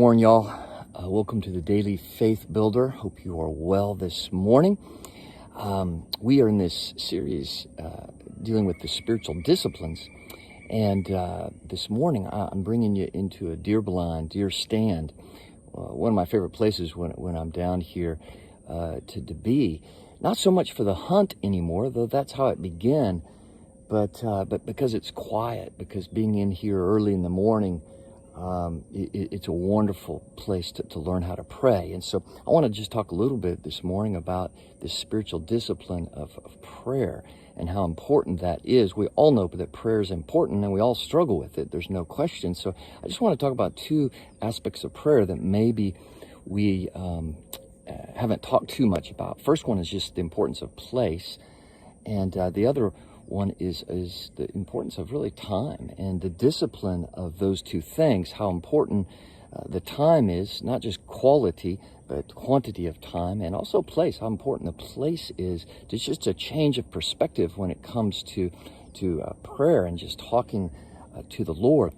morning, y'all. Welcome to the Daily Faith Builder. Hope you are well this morning. We are in this series dealing with the spiritual disciplines. And this morning, I'm bringing you into a deer blind, deer stand. One of my favorite places when I'm down here to be. Not so much for the hunt anymore, though that's how it began, but because it's quiet, because being in here early in the morning, it's a wonderful place to learn how to pray. And so I want to just talk a little bit this morning about this spiritual discipline of prayer and how important that is. We all know that prayer is important and we all struggle with it. There's no question. So I just want to talk about two aspects of prayer that maybe we haven't talked too much about. First one is just the importance of place, and the other one is the importance of really time and the discipline of those two things, how important the time is, not just quality, but quantity of time, and also place, how important the place is. It's just a change of perspective when it comes to prayer and just talking to the Lord.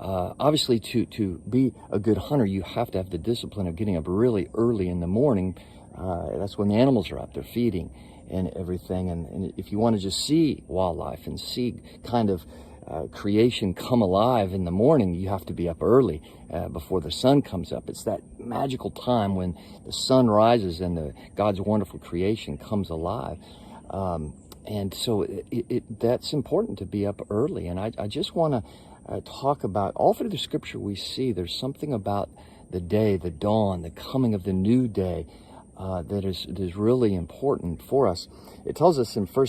Obviously, to be a good hunter, you have to have the discipline of getting up really early in the morning. That's when the animals are out there feeding and everything. And if you want to just see wildlife and see kind of creation come alive in the morning, you have to be up early before the sun comes up. It's that magical time when the sun rises and God's wonderful creation comes alive. And so that's important to be up early. And I just want to talk about, all through the scripture we see there's something about the day, the dawn, the coming of the new day, that is really important for us. It tells us in 1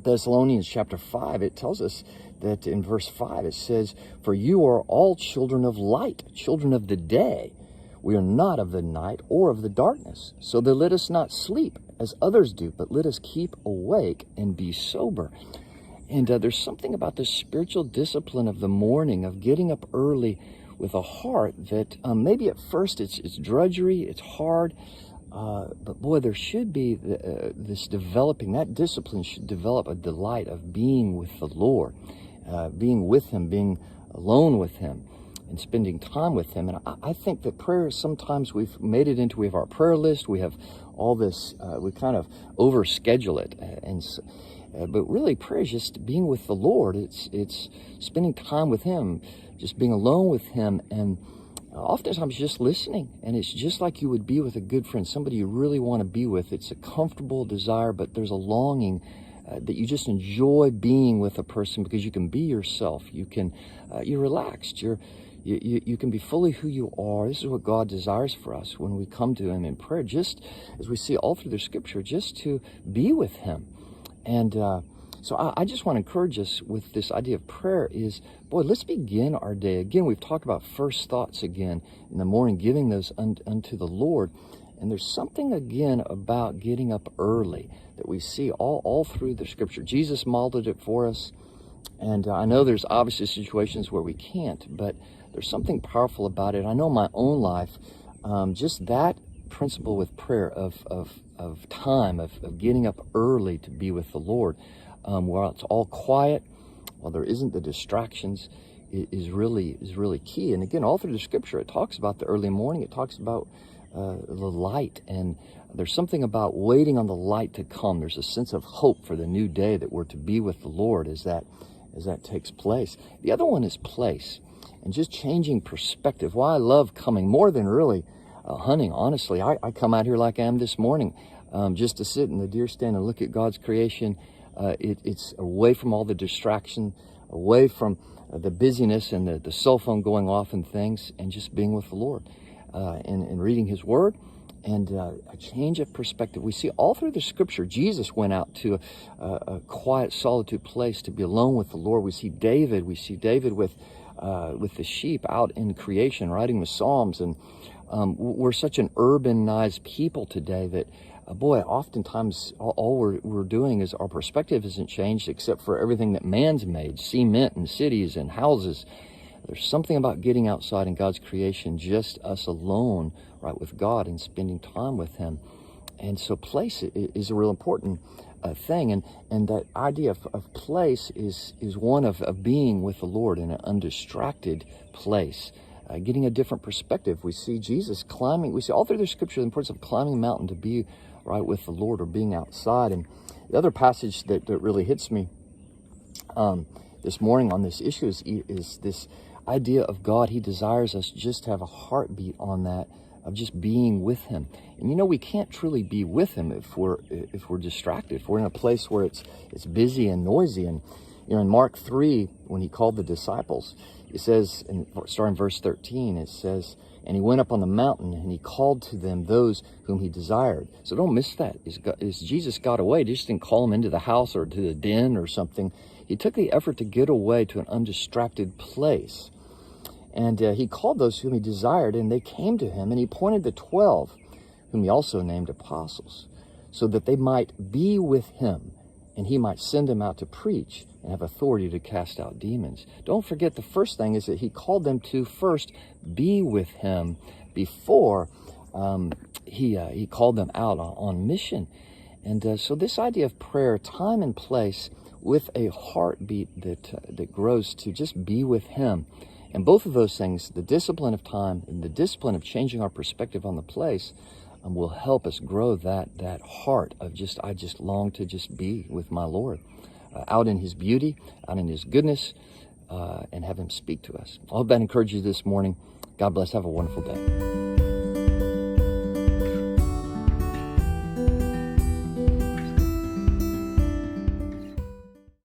Thessalonians chapter 5, it tells us that in verse 5, it says, "For you are all children of light, children of the day. We are not of the night or of the darkness. So then let us not sleep as others do, but let us keep awake and be sober." And there's something about the spiritual discipline of the morning, of getting up early with a heart that maybe at first it's drudgery, it's hard, but boy, there should be this developing, that discipline should develop a delight of being with the Lord, being with Him, being alone with Him, and spending time with Him. And I think that prayer, sometimes we've made it into, we have our prayer list, we have all this, we kind of overschedule it, but really prayer is just being with the Lord. It's spending time with Him, just being alone with Him, and oftentimes just listening. And it's just like you would be with a good friend, somebody you really want to be with. It's a comfortable desire, but there's a longing that you just enjoy being with a person because you can be yourself. You can, you're relaxed. You can be fully who you are. This is what God desires for us when we come to Him in prayer, just as we see all through the scripture, just to be with Him. And so I just want to encourage us with this idea of prayer is, boy, let's begin our day. Again, we've talked about first thoughts again in the morning, giving those unto the Lord. And there's something again about getting up early that we see all through the scripture. Jesus modeled it for us. And I know there's obviously situations where we can't, but there's something powerful about it. I know in my own life, just that principle with prayer of time, of getting up early to be with the Lord, while it's all quiet, while there isn't the distractions, is really key. And again, all through the scripture, it talks about the early morning. It talks about the light, and there's something about waiting on the light to come. There's a sense of hope for the new day that we're to be with the Lord as that takes place. The other one is place, and just changing perspective. Why I love coming more than really hunting. Honestly, I come out here like I am this morning, just to sit in the deer stand and look at God's creation. It's away from all the distraction, away from the busyness and the cell phone going off and things, and just being with the Lord and reading His Word, and a change of perspective. We see all through the scripture, Jesus went out to a quiet solitude place to be alone with the Lord. We see David with the sheep out in creation, writing the Psalms. And we're such an urbanized people today that, boy, oftentimes all we're doing is our perspective isn't changed except for everything that man's made, cement and cities and houses. There's something about getting outside in God's creation, just us alone, right, with God and spending time with Him. And so place is a real important thing. And that idea of place is one of being with the Lord in an undistracted place. getting a different perspective. We see Jesus climbing. We see all through the scripture the importance of climbing a mountain to be right with the Lord, or being outside. And the other passage that really hits me this morning on this issue is this idea of God. He desires us just to have a heartbeat on that, of just being with him. And we can't truly be with him if we're distracted, if we're in a place where it's busy and noisy. And in Mark 3, when he called the disciples, it says, starting verse 13, it says, and he went up on the mountain and he called to them those whom he desired. So don't miss that. As Jesus got away, he just didn't call them into the house or to the den or something. He took the effort to get away to an undistracted place. And he called those whom he desired, and they came to him, and he appointed the 12, whom he also named apostles, so that they might be with him, and he might send them out to preach and have authority to cast out demons. Don't forget, the first thing is that he called them to first be with him before he called them out on mission. And so this idea of prayer, time and place, with a heartbeat that grows to just be with him. And both of those things, the discipline of time and the discipline of changing our perspective on the place, will help us grow that heart of I just long to just be with my Lord, out in his beauty, out in his goodness, and have him speak to us. I hope that encourages you this morning. God bless. Have a wonderful day.